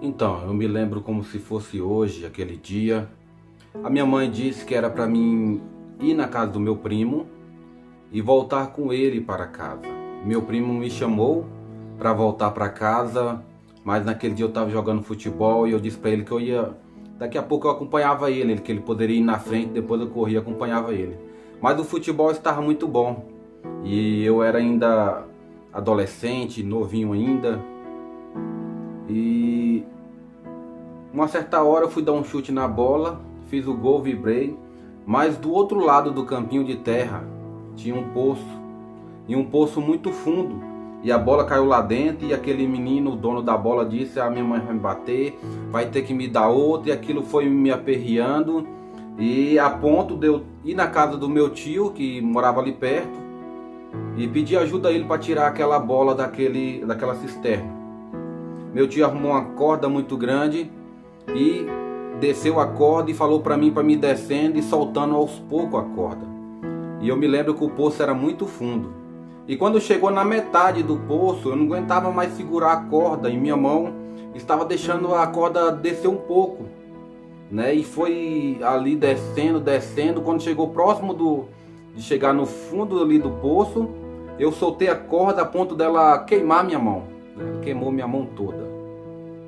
Então, eu me lembro como se fosse hoje, aquele dia. A minha mãe disse que era para mim ir na casa do meu primo e voltar com ele para casa. Meu primo me chamou para voltar para casa, mas naquele dia eu estava jogando futebol e eu disse para ele que eu ia. Daqui a pouco eu acompanhava ele, que ele poderia ir na frente, depois eu corria e acompanhava ele. Mas o futebol estava muito bom e eu era ainda adolescente, novinho ainda. E uma certa hora eu fui dar um chute na bola, fiz o gol, vibrei, mas do outro lado do campinho de terra tinha um poço, e um poço muito fundo, e a bola caiu lá dentro, e aquele menino, o dono da bola, disse: a minha mãe vai me bater, vai ter que me dar outra, e aquilo foi me aperreando, e a ponto de eu ir na casa do meu tio, que morava ali perto, e pedir ajuda a ele para tirar aquela bola daquela cisterna. Meu tio arrumou uma corda muito grande e desceu a corda e falou para mim ir descendo e soltando aos poucos a corda. E eu me lembro que o poço era muito fundo. E quando chegou na metade do poço, eu não aguentava mais segurar a corda e minha mão estava deixando a corda descer um pouco, né? E foi ali descendo, descendo. Quando chegou próximo de chegar no fundo ali do poço, eu soltei a corda a ponto dela queimar minha mão. Queimou minha mão toda.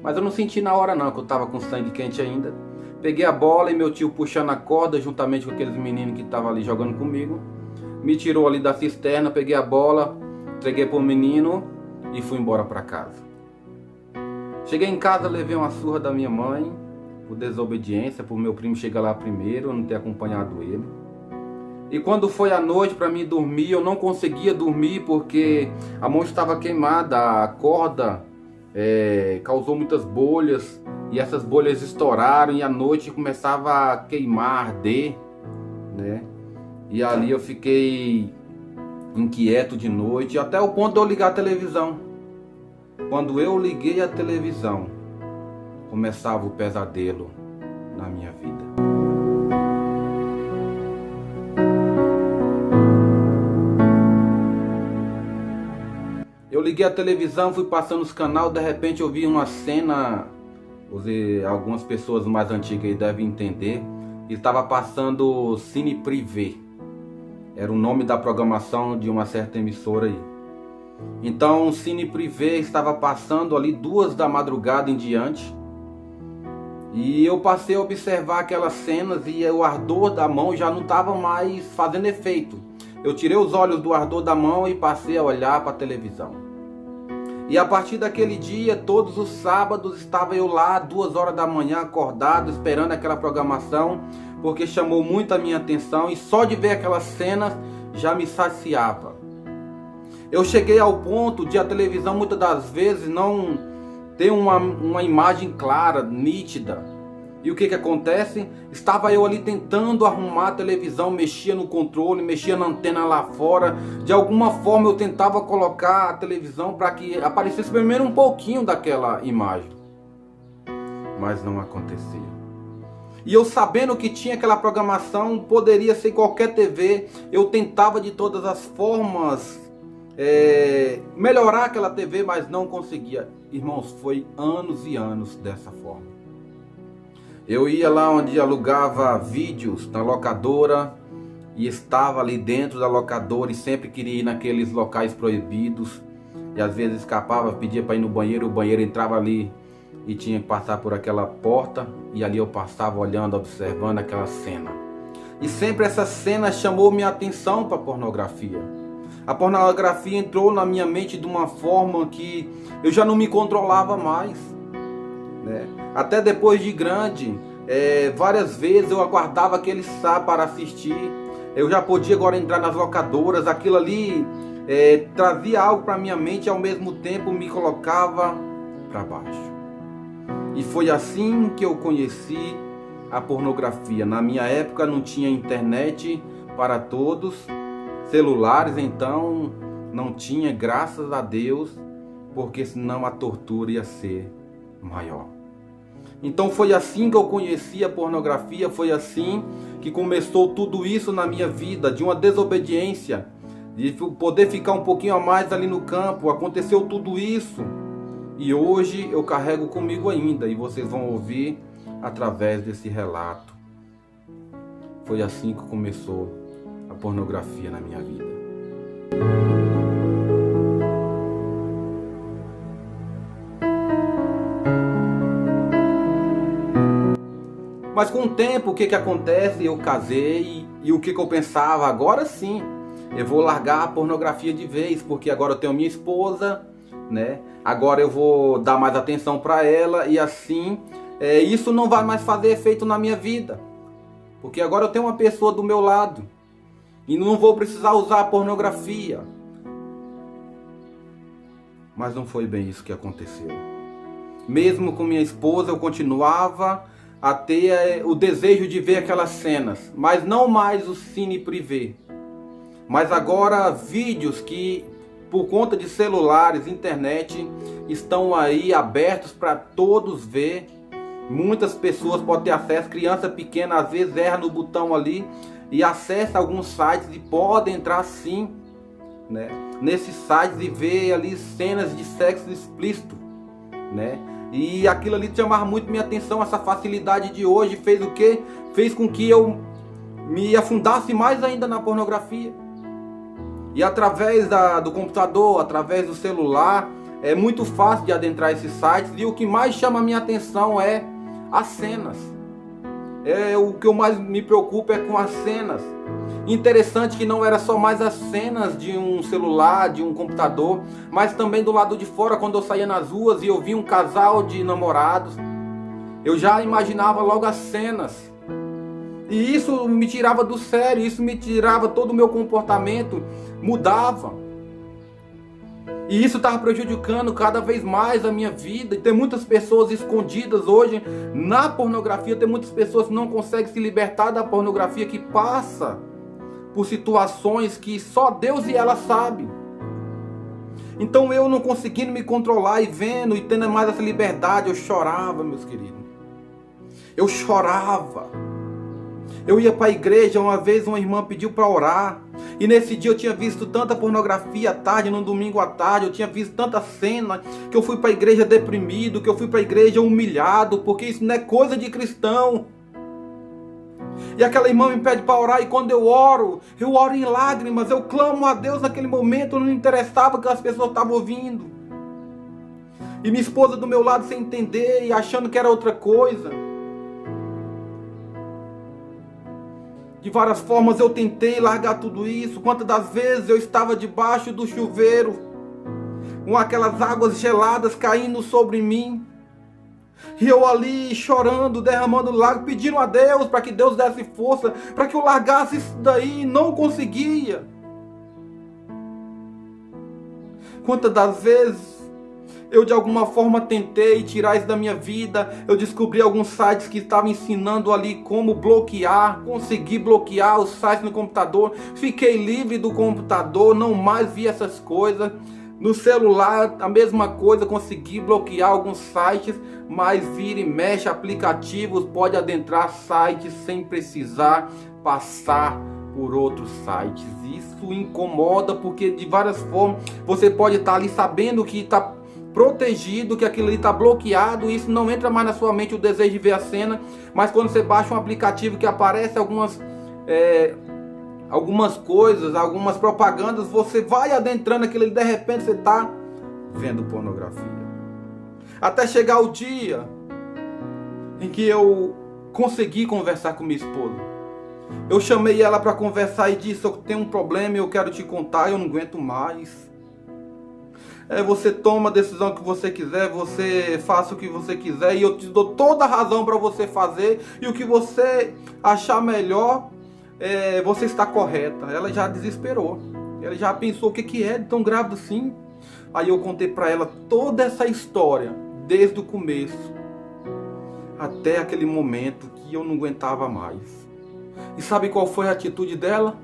Mas eu não senti na hora não, que eu estava com sangue quente ainda. Peguei a bola e meu tio puxando a corda juntamente com aqueles meninos que estavam ali jogando comigo. Me tirou ali da cisterna, peguei a bola, entreguei para o menino e fui embora para casa. Cheguei em casa, levei uma surra da minha mãe por desobediência, por meu primo chegar lá primeiro, eu não ter acompanhado ele. E quando foi a noite para mim dormir, eu não conseguia dormir porque a mão estava queimada, a corda causou muitas bolhas e essas bolhas estouraram e a noite começava a queimar, arder, né? E ali eu fiquei inquieto de noite até o ponto de eu ligar a televisão. Quando eu liguei a televisão, começava o pesadelo na minha vida. Eu liguei a televisão, fui passando os canais, de repente eu vi uma cena, algumas pessoas mais antigas aí devem entender, e estava passando Cine Privé. Era o nome da programação de uma certa emissora aí. Então o Cine Privé estava passando ali 2 da madrugada em diante, e eu passei a observar aquelas cenas e o ardor da mão já não estava mais fazendo efeito. Eu tirei os olhos do ardor da mão e passei a olhar para a televisão. E a partir daquele dia, todos os sábados, estava eu lá, 2 horas da manhã, acordado, esperando aquela programação, porque chamou muito a minha atenção e só de ver aquelas cenas já me saciava. Eu cheguei ao ponto de a televisão muitas das vezes não ter uma imagem clara, nítida. E o que acontece? Estava eu ali tentando arrumar a televisão, mexia no controle, mexia na antena lá fora. De alguma forma eu tentava colocar a televisão para que aparecesse primeiro um pouquinho daquela imagem. Mas não acontecia. E eu sabendo que tinha aquela programação, poderia ser qualquer TV, eu tentava de todas as formas melhorar aquela TV, mas não conseguia. Irmãos, foi anos e anos dessa forma. Eu ia lá onde alugava vídeos na locadora e estava ali dentro da locadora e sempre queria ir naqueles locais proibidos. E às vezes escapava, pedia para ir no banheiro, o banheiro entrava ali e tinha que passar por aquela porta. E ali eu passava olhando, observando aquela cena. E sempre essa cena chamou minha atenção para a pornografia. A pornografia entrou na minha mente de uma forma que eu já não me controlava mais, né? Até depois de grande, várias vezes eu aguardava aquele sábado para assistir. Eu já podia agora entrar nas locadoras. Aquilo ali trazia algo para minha mente e ao mesmo tempo me colocava para baixo. E foi assim que eu conheci a pornografia. Na minha época não tinha internet para todos, celulares então não tinha, graças a Deus, porque senão a tortura ia ser maior. Então foi assim que eu conheci a pornografia, foi assim que começou tudo isso na minha vida, de uma desobediência, de poder ficar um pouquinho a mais ali no campo. Aconteceu tudo isso E hoje eu carrego comigo ainda, e vocês vão ouvir através desse relato. Foi assim que começou a pornografia na minha vida. Mas com o tempo, o que acontece? Eu casei e o que eu pensava? Agora sim, eu vou largar a pornografia de vez, porque agora eu tenho minha esposa, né? Agora eu vou dar mais atenção para ela e assim, isso não vai mais fazer efeito na minha vida. Porque agora eu tenho uma pessoa do meu lado e não vou precisar usar a pornografia. Mas não foi bem isso que aconteceu. Mesmo com minha esposa, eu continuava a ter o desejo de ver aquelas cenas, mas não mais o cine privê. Mas agora vídeos que, por conta de celulares, internet, estão aí abertos para todos ver. Muitas pessoas podem ter acesso, criança pequena às vezes erra no botão ali e acessa alguns sites e pode entrar sim, né, nesses sites e ver ali cenas de sexo explícito, né? E aquilo ali chamava muito minha atenção. Essa facilidade de hoje fez o quê? Fez com que eu me afundasse mais ainda na pornografia. E através do computador, através do celular, é muito fácil de adentrar esses sites. E o que mais chama a minha atenção é as cenas. O que eu mais me preocupo é com as cenas. Interessante que não era só mais as cenas de um celular, de um computador, mas também do lado de fora, quando eu saía nas ruas e eu via um casal de namorados, eu já imaginava logo as cenas. E isso me tirava do sério, isso me tirava todo o meu comportamento, mudava. E isso estava prejudicando cada vez mais a minha vida. E tem muitas pessoas escondidas hoje na pornografia, tem muitas pessoas que não conseguem se libertar da pornografia, que passa por situações que só Deus e ela sabem. Então eu não conseguindo me controlar e vendo e tendo mais essa liberdade, eu chorava, meus queridos. Eu chorava. Eu ia para a igreja, uma vez uma irmã pediu para orar. E nesse dia eu tinha visto tanta pornografia à tarde, no domingo à tarde, eu tinha visto tanta cena, que eu fui para a igreja deprimido, que eu fui para a igreja humilhado, porque isso não é coisa de cristão. E aquela irmã me pede para orar, e quando eu oro em lágrimas, eu clamo a Deus naquele momento, não me interessava o que as pessoas estavam ouvindo. E minha esposa do meu lado sem entender e achando que era outra coisa. De várias formas eu tentei largar tudo isso. Quantas das vezes eu estava debaixo do chuveiro, com aquelas águas geladas caindo sobre mim, e eu ali chorando, derramando lágrimas, pedindo a Deus para que Deus desse força, para que eu largasse isso daí, não conseguia. Quantas das vezes eu de alguma forma tentei tirar isso da minha vida. Eu descobri alguns sites que estavam ensinando ali como bloquear. Consegui bloquear os sites no computador. Fiquei livre do computador, não mais vi essas coisas. No celular a mesma coisa, consegui bloquear alguns sites, mas vira e mexe aplicativos, pode adentrar sites sem precisar passar por outros sites. Isso incomoda, porque de várias formas você pode estar ali sabendo que está protegido, que aquilo ali está bloqueado, e isso não entra mais na sua mente o desejo de ver a cena. Mas quando você baixa um aplicativo que aparece algumas coisas, algumas propagandas, você vai adentrando aquilo ali, de repente você está vendo pornografia. Até chegar o dia em que eu consegui conversar com minha esposa. Eu chamei ela para conversar e disse: eu tenho um problema, eu quero te contar, eu não aguento mais. Você toma a decisão que você quiser, você faça o que você quiser, e eu te dou toda a razão para você fazer, e o que você achar melhor, você está correta. Ela já desesperou, ela já pensou: o que é de tão grávida assim? Aí eu contei para ela toda essa história, desde o começo até aquele momento que eu não aguentava mais. E sabe qual foi a atitude dela?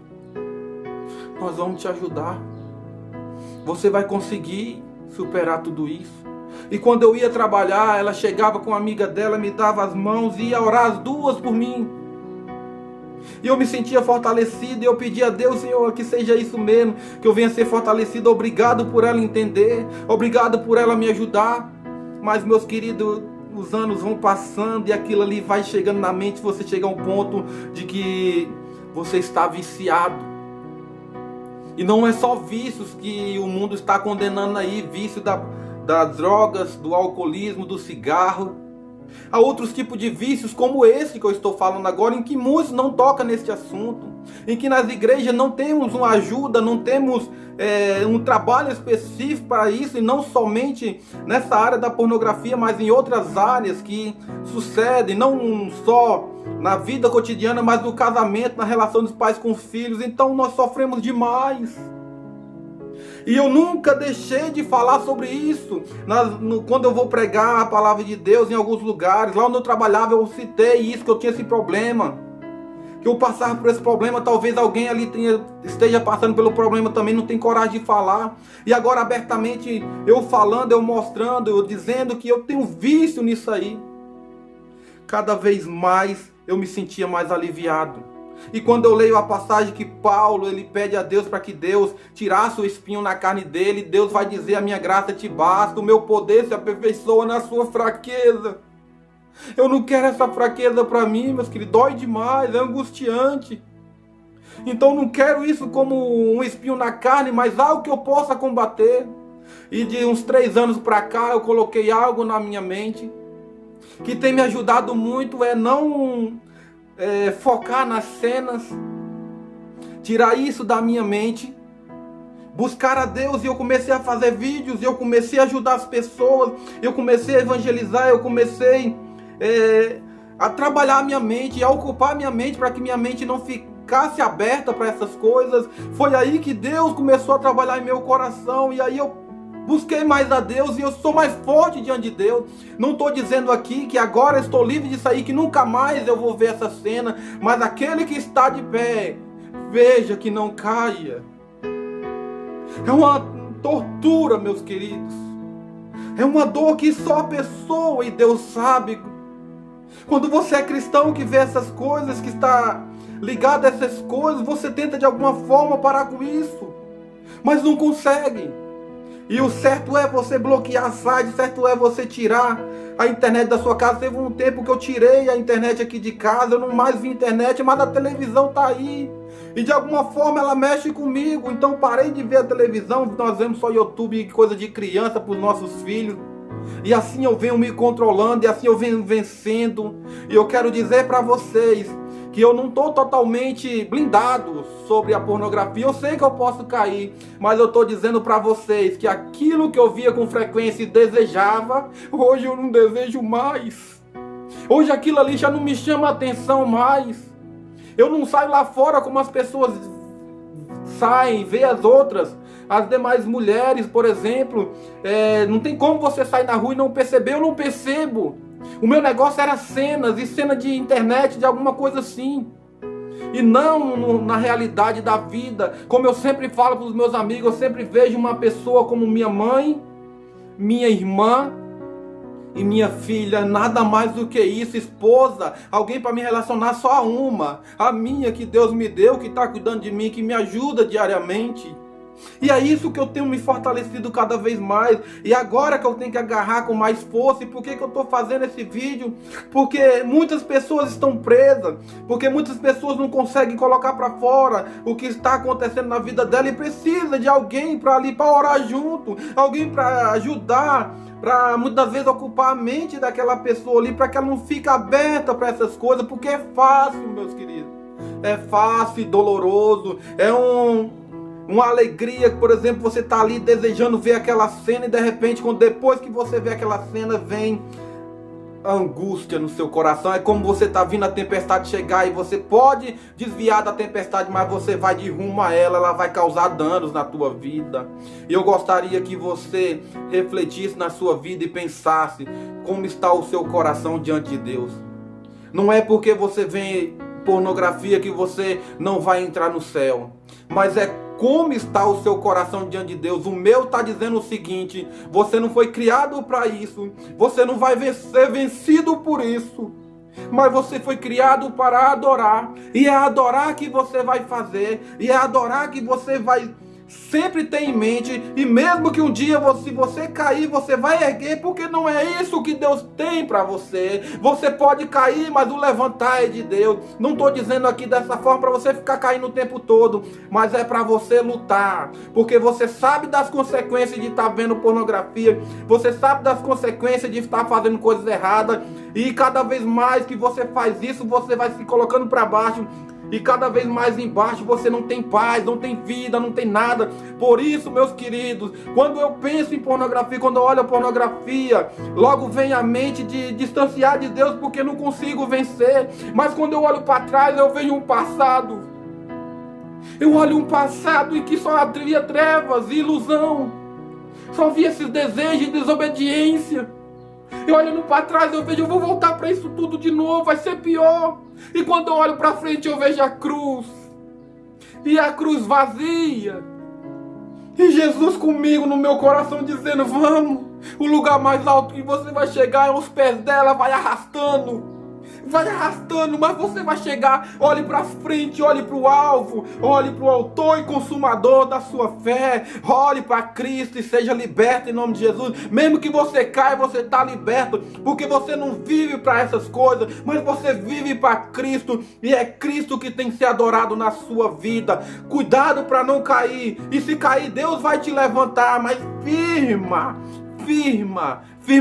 Nós vamos te ajudar. Você vai conseguir superar tudo isso. E quando eu ia trabalhar, ela chegava com uma amiga dela, me dava as mãos e ia orar as duas por mim. E eu me sentia fortalecido, e eu pedia a Deus: Senhor, que seja isso mesmo, que eu venha ser fortalecido. Obrigado por ela entender, obrigado por ela me ajudar. Mas, meus queridos, os anos vão passando e aquilo ali vai chegando na mente, você chega a um ponto de que você está viciado. E não é só vícios que o mundo está condenando aí, vício das drogas, do alcoolismo, do cigarro. Há outros tipos de vícios como esse que eu estou falando agora, em que muitos não tocam neste assunto, em que nas igrejas não temos uma ajuda, não temos um trabalho específico para isso, e não somente nessa área da pornografia, mas em outras áreas que sucedem, não só na vida cotidiana, mas no casamento, na relação dos pais com os filhos. Então nós sofremos demais. E eu nunca deixei de falar sobre isso. Quando eu vou pregar a palavra de Deus em alguns lugares, lá onde eu trabalhava, eu citei isso, que eu tinha esse problema. Que eu passava por esse problema, talvez alguém ali esteja passando pelo problema também, não tem coragem de falar. E agora abertamente, eu falando, eu mostrando, eu dizendo que eu tenho vício nisso aí. Cada vez mais eu me sentia mais aliviado. E quando eu leio a passagem que Paulo, ele pede a Deus para que Deus tirasse o espinho na carne dele, Deus vai dizer: a minha graça te basta, o meu poder se aperfeiçoa na sua fraqueza. Eu não quero essa fraqueza para mim, meus queridos, dói demais, é angustiante. Então não quero isso como um espinho na carne, mas algo que eu possa combater. E de uns 3 anos para cá eu coloquei algo na minha mente que tem me ajudado muito, não focar nas cenas, tirar isso da minha mente, buscar a Deus. E eu comecei a fazer vídeos, eu comecei a ajudar as pessoas, eu comecei a evangelizar, eu comecei a trabalhar a minha mente, a ocupar a minha mente, para que minha mente não ficasse aberta para essas coisas. Foi aí que Deus começou a trabalhar em meu coração, e aí eu busquei mais a Deus, e eu sou mais forte diante de Deus. Não estou dizendo aqui que agora estou livre disso aí, que nunca mais eu vou ver essa cena, mas aquele que está de pé, veja que não caia. É uma tortura, meus queridos. É uma dor que só a pessoa e Deus sabe. Quando você é cristão que vê essas coisas, que está ligado a essas coisas, você tenta de alguma forma parar com isso, mas não consegue. E o certo é você bloquear site, o certo é você tirar a internet da sua casa. Teve um tempo que eu tirei a internet aqui de casa, eu não mais vi internet, mas a televisão tá aí. E de alguma forma ela mexe comigo, então parei de ver a televisão, nós vemos só YouTube e coisa de criança para os nossos filhos. E assim eu venho me controlando, e assim eu venho vencendo. E eu quero dizer para vocês que eu não estou totalmente blindado sobre a pornografia. Eu sei que eu posso cair, mas eu estou dizendo para vocês que aquilo que eu via com frequência e desejava, hoje eu não desejo mais. Hoje aquilo ali já não me chama a atenção mais. Eu não saio lá fora como as pessoas saem, vê as outras, as demais mulheres, por exemplo. Não tem como você sair na rua e não perceber. Eu não percebo. O meu negócio era cenas, e cena de internet, de alguma coisa assim. E não na realidade da vida. Como eu sempre falo para os meus amigos, eu sempre vejo uma pessoa como minha mãe, minha irmã e minha filha, nada mais do que isso, esposa, alguém para me relacionar, só uma, a minha que Deus me deu, que está cuidando de mim, que me ajuda diariamente. E é isso que eu tenho me fortalecido cada vez mais. E agora que eu tenho que agarrar com mais força. E por que eu estou fazendo esse vídeo? Porque muitas pessoas estão presas, porque muitas pessoas não conseguem colocar para fora o que está acontecendo na vida dela, e precisa de alguém para ali, para orar junto, alguém para ajudar, para muitas vezes ocupar a mente daquela pessoa ali, para que ela não fique aberta para essas coisas. Porque é fácil, meus queridos, é fácil e doloroso. É uma alegria, por exemplo, você está ali desejando ver aquela cena, e de repente, depois que você vê aquela cena, vem a angústia no seu coração. É como você está vindo a tempestade chegar, e você pode desviar da tempestade, mas você vai de rumo a ela vai causar danos na tua vida. E eu gostaria que você refletisse na sua vida e pensasse como está o seu coração diante de Deus. Não é porque você vê pornografia que você não vai entrar no céu, mas é como está o seu coração diante de Deus. O meu está dizendo o seguinte: você não foi criado para isso, você não vai ser vencido por isso, mas você foi criado para adorar, e é adorar que você vai fazer, e é adorar que você vai Sempre tenha em mente, e mesmo que um dia se você cair, você vai erguer, porque não é isso que Deus tem para você. Você pode cair, mas o levantar é de Deus. Não estou dizendo aqui dessa forma para você ficar caindo o tempo todo, mas é para você lutar, porque você sabe das consequências de estar vendo pornografia, você sabe das consequências de estar fazendo coisas erradas, e cada vez mais que você faz isso, você vai se colocando para baixo. E cada vez mais embaixo você não tem paz, não tem vida, não tem nada. Por isso, meus queridos, quando eu penso em pornografia, quando eu olho a pornografia, logo vem a mente de distanciar de Deus, porque não consigo vencer. Mas quando eu olho para trás, eu vejo um passado. Eu olho um passado em que só havia trevas e ilusão. Só havia esses desejos de desobediência. E olhando para trás eu vejo, eu vou voltar para isso tudo de novo, vai ser pior. E quando eu olho para frente eu vejo a cruz. E a cruz vazia. E Jesus comigo no meu coração dizendo, vamos. O lugar mais alto que você vai chegar é aos pés dela, vai arrastando. Vai arrastando, mas você vai chegar. Olhe para frente, olhe para o alvo, olhe para o autor e consumador da sua fé. Olhe para Cristo e seja liberto em nome de Jesus. Mesmo que você caia, você está liberto, porque você não vive para essas coisas, mas você vive para Cristo, e é Cristo que tem que ser adorado na sua vida. Cuidado para não cair, e se cair Deus vai te levantar, mas firma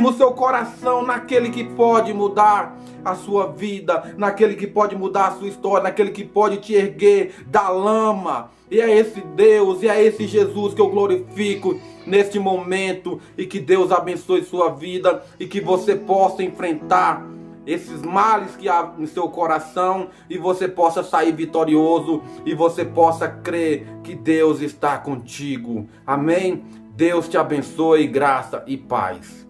o seu coração naquele que pode mudar a sua vida, naquele que pode mudar a sua história, naquele que pode te erguer da lama. E é esse Deus, e é esse Jesus que eu glorifico neste momento, e que Deus abençoe sua vida, e que você possa enfrentar esses males que há no seu coração, e você possa sair vitorioso, e você possa crer que Deus está contigo. Amém? Deus te abençoe, graça e paz.